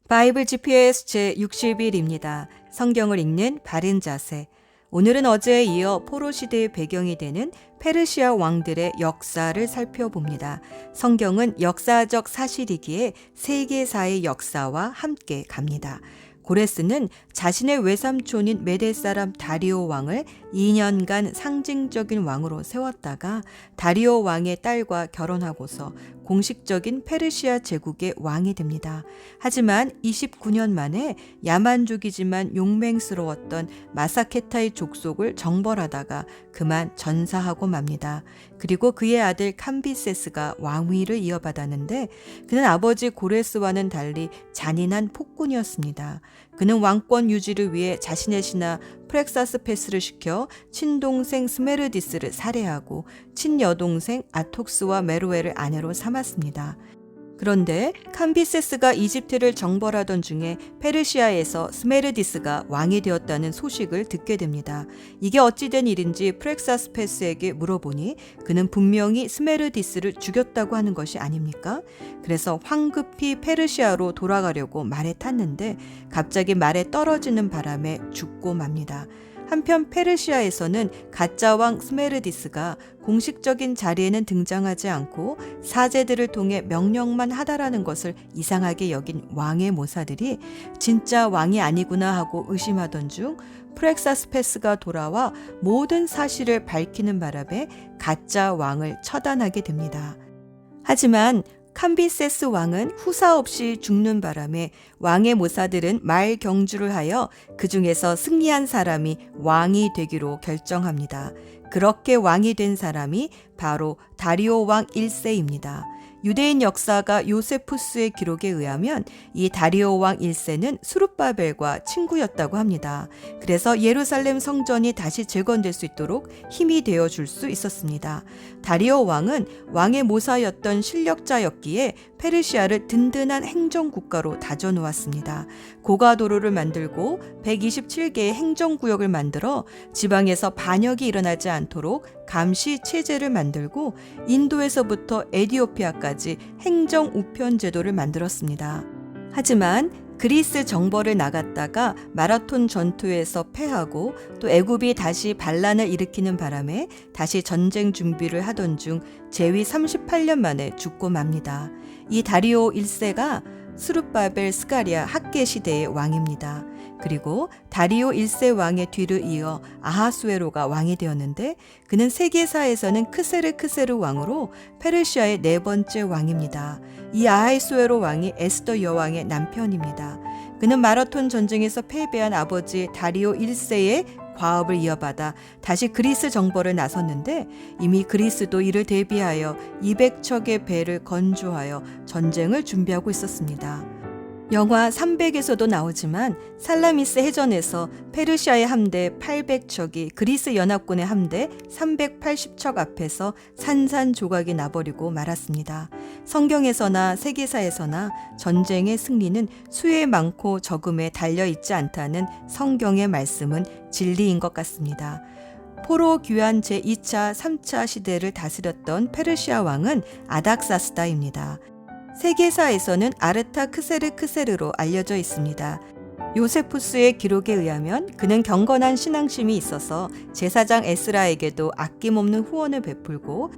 바이블 GPS 제60일입니다. 성경을 읽는 바른 자세. 오늘은 어제에 이어 포로 시대의 배경이 되는 페르시아 왕들의 역사를 살펴봅니다. 성경은 역사적 사실이기에 세계사의 역사와 함께 갑니다. 고레스는 자신의 외삼촌인 메대 사람 다리오 왕을 2년간 상징적인 왕으로 세웠다가 다리오 왕의 딸과 결혼하고서 공식적인 페르시아 제국의 왕이 됩니다. 하지만 29년 만에 야만족이지만 용맹스러웠던 마사케타의 족속을 정벌하다가 그만 전사하고 맙니다. 그리고 그의 아들 캄비세스가 왕위를 이어받았는데 그는 아버지 고레스와는 달리 잔인한 폭군이었습니다. 그는 왕권 유지를 위해 자신의 신하 프렉사스페스를 시켜 친동생 스메르디스를 살해하고 친여동생 아톡스와 메로에를 아내로 삼았습니다. 그런데 캄비세스가 이집트를 정벌하던 중에 페르시아에서 스메르디스가 왕이 되었다는 소식을 듣게 됩니다. 이게 어찌된 일인지 프렉사스페스에게 물어보니 그는 분명히 스메르디스를 죽였다고 하는 것이 아닙니까? 그래서 황급히 페르시아로 돌아가려고 말에 탔는데 갑자기 말에 떨어지는 바람에 죽고 맙니다. 한편 페르시아에서는 가짜 왕 스메르디스가 공식적인 자리에는 등장하지 않고 사제들을 통해 명령만 하다라는 것을 이상하게 여긴 왕의 모사들이 진짜 왕이 아니구나 하고 의심하던 중 프렉사스페스가 돌아와 모든 사실을 밝히는 바람에 가짜 왕을 처단하게 됩니다. 하지만 캄비세스 왕은 후사 없이 죽는 바람에 왕의 모사들은 말 경주를 하여 그 중에서 승리한 사람이 왕이 되기로 결정합니다. 그렇게 왕이 된 사람이 바로 다리오 왕 1세입니다. 유대인 역사가 요세푸스의 기록에 의하면 이 다리오 왕 1세는 수룹바벨과 친구였다고 합니다. 그래서 예루살렘 성전이 다시 재건될 수 있도록 힘이 되어 줄 수 있었습니다. 다리오 왕은 왕의 모사였던 실력자였기에 페르시아를 든든한 행정국가로 다져놓았습니다. 고가도로를 만들고 127개의 행정구역을 만들어 지방에서 반역이 일어나지 않도록 감시 체제를 만들고 인도에서부터 에디오피아까지 행정 우편 제도를 만들었습니다. 하지만 그리스 정벌을 나갔다가 마라톤 전투에서 패하고 또 애굽이 다시 반란을 일으키는 바람에 다시 전쟁 준비를 하던 중 재위 38년 만에 죽고 맙니다. 이 다리오 1세가 수룹바벨 스가랴 학계 시대의 왕입니다. 그리고 다리오 1세 왕의 뒤를 이어 아하수에로가 왕이 되었는데 그는 세계사에서는 크세르 왕으로 페르시아의 네 번째 왕입니다. 이 아하수에로 왕이 에스더 여왕의 남편입니다. 그는 마라톤 전쟁에서 패배한 아버지 다리오 1세의 과업을 이어받아 다시 그리스 정벌을 나섰는데 이미 그리스도 이를 대비하여 200척의 배를 건조하여 전쟁을 준비하고 있었습니다. 영화 300에서도 나오지만 살라미스 해전에서 페르시아의 함대 800척이 그리스 연합군의 함대 380척 앞에서 산산조각이 나버리고 말았습니다. 성경에서나 세계사에서나 전쟁의 승리는 수에 많고 적음에 달려있지 않다는 성경의 말씀은 진리인 것 같습니다. 포로 귀환 제2차, 3차 시대를 다스렸던 페르시아 왕은 아닥사스다입니다. 세계사에서는 아르타크세르로 알려져 있습니다. 요세푸스의 기록에 의하면 그는 경건한 신앙심이 있어서 제사장 에스라에게도 아낌없는 후원을 베풀고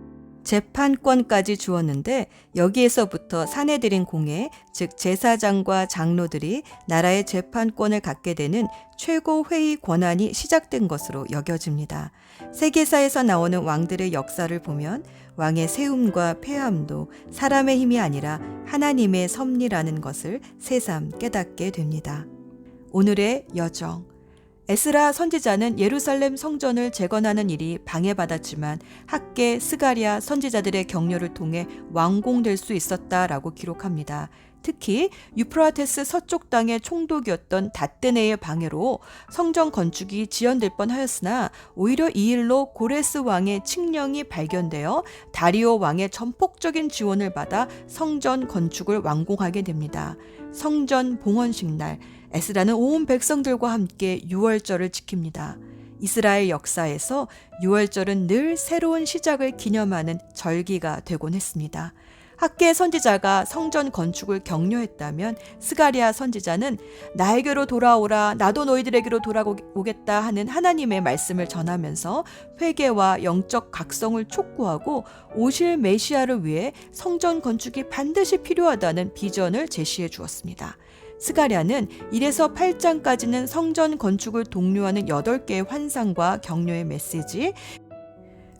재판권까지 주었는데 여기에서부터 사내들인 공회, 즉 제사장과 장로들이 나라의 재판권을 갖게 되는 최고 회의 권한이 시작된 것으로 여겨집니다. 세계사에서 나오는 왕들의 역사를 보면 왕의 세움과 폐함도 사람의 힘이 아니라 하나님의 섭리라는 것을 새삼 깨닫게 됩니다. 오늘의 여정. 에스라 선지자는 예루살렘 성전을 재건하는 일이 방해받았지만 학계, 스가랴 선지자들의 격려를 통해 완공될 수 있었다라고 기록합니다. 특히 유프라테스 서쪽 땅의 총독이었던 다뜨네의 방해로 성전 건축이 지연될 뻔하였으나 오히려 이 일로 고레스 왕의 칙령이 발견되어 다리오 왕의 전폭적인 지원을 받아 성전 건축을 완공하게 됩니다. 성전 봉헌식 날 에스라는 온 백성들과 함께 유월절을 지킵니다. 이스라엘 역사에서 유월절은 늘 새로운 시작을 기념하는 절기가 되곤 했습니다. 학계 선지자가 성전 건축을 격려했다면 스가랴 선지자는 나에게로 돌아오라, 나도 너희들에게로 돌아오겠다 하는 하나님의 말씀을 전하면서 회개와 영적 각성을 촉구하고 오실 메시아를 위해 성전 건축이 반드시 필요하다는 비전을 제시해 주었습니다. 스가랴는 1에서 8장까지는 성전 건축을 독려하는 8개의 환상과 격려의 메시지,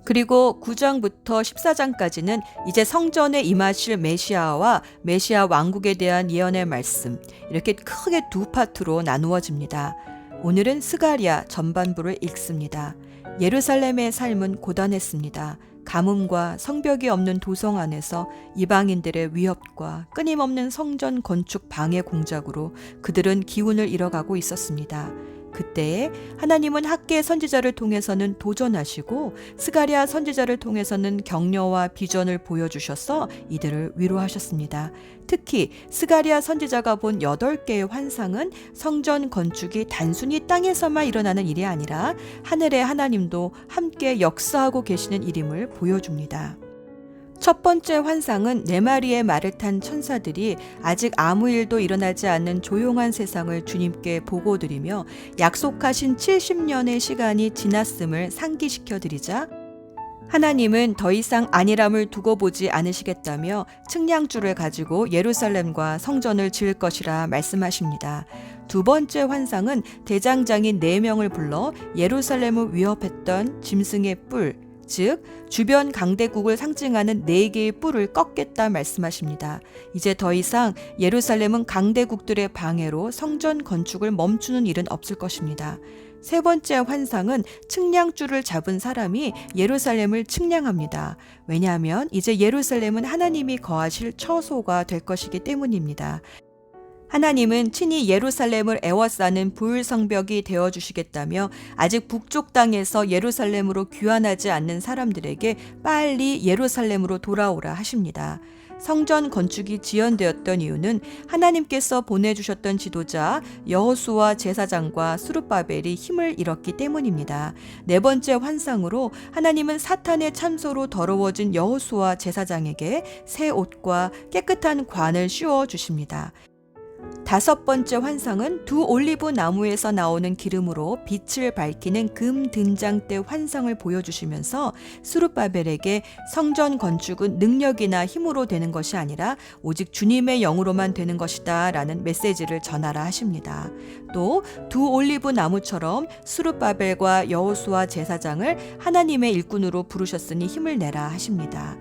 그리고 9장부터 14장까지는 이제 성전에 임하실 메시아와 메시아 왕국에 대한 예언의 말씀, 이렇게 크게 두 파트로 나누어집니다. 오늘은 스가랴 전반부를 읽습니다. 예루살렘의 삶은 고단했습니다. 가뭄과 성벽이 없는 도성 안에서 이방인들의 위협과 끊임없는 성전 건축 방해 공작으로 그들은 기운을 잃어가고 있었습니다. 그때에 하나님은 학계 선지자를 통해서는 도전하시고 스가랴 선지자를 통해서는 격려와 비전을 보여주셔서 이들을 위로하셨습니다. 특히 스가랴 선지자가 본 8개의 환상은 성전 건축이 단순히 땅에서만 일어나는 일이 아니라 하늘의 하나님도 함께 역사하고 계시는 일임을 보여줍니다. 첫 번째 환상은 4마리의 말을 탄 천사들이 아직 아무 일도 일어나지 않는 조용한 세상을 주님께 보고드리며 약속하신 70년의 시간이 지났음을 상기시켜 드리자 하나님은 더 이상 안일함을 두고 보지 않으시겠다며 측량줄을 가지고 예루살렘과 성전을 지을 것이라 말씀하십니다. 두 번째 환상은 대장장인 4명을 불러 예루살렘을 위협했던 짐승의 뿔, 즉 주변 강대국을 상징하는 4개의 뿔을 꺾겠다 말씀하십니다. 이제 더 이상 예루살렘은 강대국들의 방해로 성전 건축을 멈추는 일은 없을 것입니다. 세 번째 환상은 측량줄을 잡은 사람이 예루살렘을 측량합니다. 왜냐하면 이제 예루살렘은 하나님이 거하실 처소가 될 것이기 때문입니다. 하나님은 친히 예루살렘을 에워싸는 불성벽이 되어주시겠다며 아직 북쪽 땅에서 예루살렘으로 귀환하지 않는 사람들에게 빨리 예루살렘으로 돌아오라 하십니다. 성전 건축이 지연되었던 이유는 하나님께서 보내주셨던 지도자 여호수아 제사장과 스룹바벨이 힘을 잃었기 때문입니다. 네 번째 환상으로 하나님은 사탄의 참소로 더러워진 여호수아 제사장에게 새 옷과 깨끗한 관을 씌워 주십니다. 다섯 번째 환상은 두 올리브 나무에서 나오는 기름으로 빛을 밝히는 금 등장대 환상을 보여주시면서 스룹바벨에게 성전 건축은 능력이나 힘으로 되는 것이 아니라 오직 주님의 영으로만 되는 것이다 라는 메시지를 전하라 하십니다. 또 두 올리브 나무처럼 스룹바벨과 여호수아 제사장을 하나님의 일꾼으로 부르셨으니 힘을 내라 하십니다.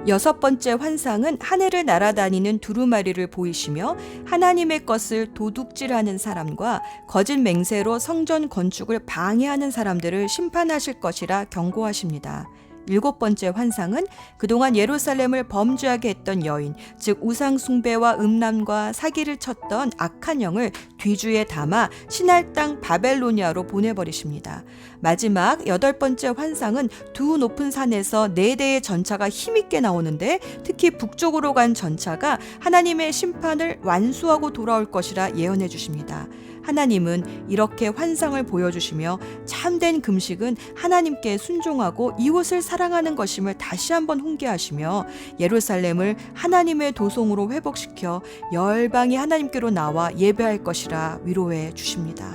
여섯 번째 환상은 하늘을 날아다니는 두루마리를 보이시며 하나님의 것을 도둑질하는 사람과 거짓 맹세로 성전 건축을 방해하는 사람들을 심판하실 것이라 경고하십니다. 일곱 번째 환상은 그동안 예루살렘을 범죄하게 했던 여인, 즉 우상 숭배와 음란과 사기를 쳤던 악한 영을 뒤주에 담아 신할 땅 바벨로니아로 보내버리십니다. 마지막 여덟 번째 환상은 두 높은 산에서 4대의 전차가 힘있게 나오는데 특히 북쪽으로 간 전차가 하나님의 심판을 완수하고 돌아올 것이라 예언해 주십니다. 하나님은 이렇게 환상을 보여주시며 참된 금식은 하나님께 순종하고 이웃을 사랑하는 것임을 다시 한번 훈계하시며 예루살렘을 하나님의 도성으로 회복시켜 열방이 하나님께로 나와 예배할 것이라 위로해 주십니다.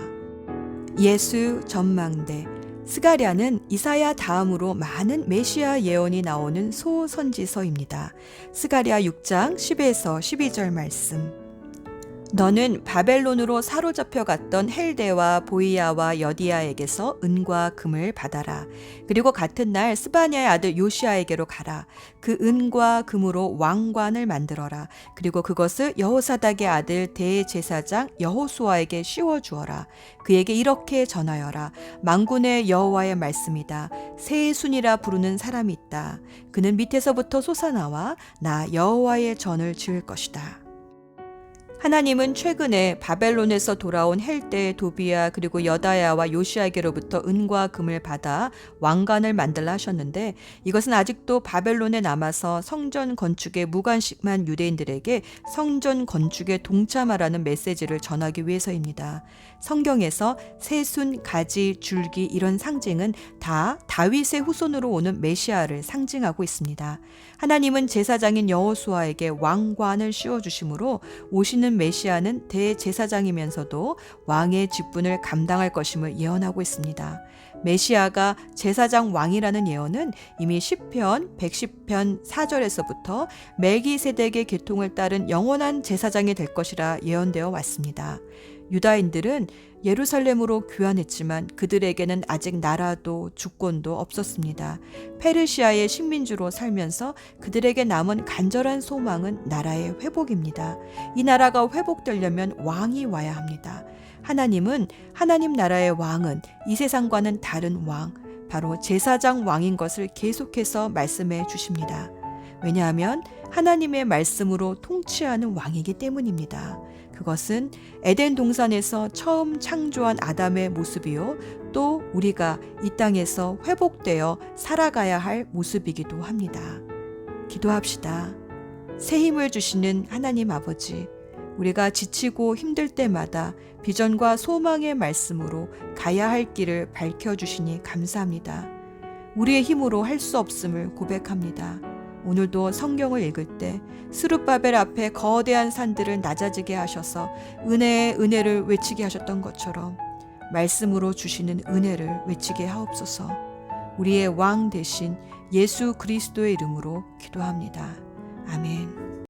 예수 전망대. 스가랴는 이사야 다음으로 많은 메시아 예언이 나오는 소선지서입니다. 스가랴 6장 10에서 12절 말씀. 너는 바벨론으로 사로잡혀 갔던 헬데와 보이아와 여디아에게서 은과 금을 받아라. 그리고 같은 날 스바냐의 아들 요시아에게로 가라. 그 은과 금으로 왕관을 만들어라. 그리고 그것을 여호사닥의 아들 대제사장 여호수아에게 씌워주어라. 그에게 이렇게 전하여라. 만군의 여호와의 말씀이다. 세순이라 부르는 사람이 있다. 그는 밑에서부터 솟아나와 나 여호와의 전을 지을 것이다. 하나님은 최근에 바벨론에서 돌아온 헬대, 도비야 그리고 여다야와 요시아에게로부터 은과 금을 받아 왕관을 만들라 하셨는데 이것은 아직도 바벨론에 남아서 성전 건축에 무관심한 유대인들에게 성전 건축에 동참하라는 메시지를 전하기 위해서입니다. 성경에서 새순, 가지, 줄기 이런 상징은 다 다윗의 후손으로 오는 메시아를 상징하고 있습니다. 하나님은 제사장인 여호수아에게 왕관을 씌워주심으로 오시는 메시아는 대제사장이면서도 왕의 직분을 감당할 것임을 예언하고 있습니다. 메시아가 제사장 왕이라는 예언은 이미 시편 110편 4절에서부터 멜기세덱의 계통을 따른 영원한 제사장이 될 것이라 예언되어 왔습니다. 유다인들은 예루살렘으로 귀환했지만 그들에게는 아직 나라도 주권도 없었습니다. 페르시아의 식민주로 살면서 그들에게 남은 간절한 소망은 나라의 회복입니다. 이 나라가 회복되려면 왕이 와야 합니다. 하나님은 하나님 나라의 왕은 이 세상과는 다른 왕, 바로 제사장 왕인 것을 계속해서 말씀해 주십니다. 왜냐하면 하나님의 말씀으로 통치하는 왕이기 때문입니다. 그것은 에덴 동산에서 처음 창조한 아담의 모습이요, 또 우리가 이 땅에서 회복되어 살아가야 할 모습이기도 합니다. 기도합시다. 새 힘을 주시는 하나님 아버지, 우리가 지치고 힘들 때마다 비전과 소망의 말씀으로 가야 할 길을 밝혀주시니 감사합니다. 우리의 힘으로 할 수 없음을 고백합니다. 오늘도 성경을 읽을 때 스룹바벨 앞에 거대한 산들을 낮아지게 하셔서 은혜의 은혜를 외치게 하셨던 것처럼 말씀으로 주시는 은혜를 외치게 하옵소서. 우리의 왕 대신 예수 그리스도의 이름으로 기도합니다. 아멘.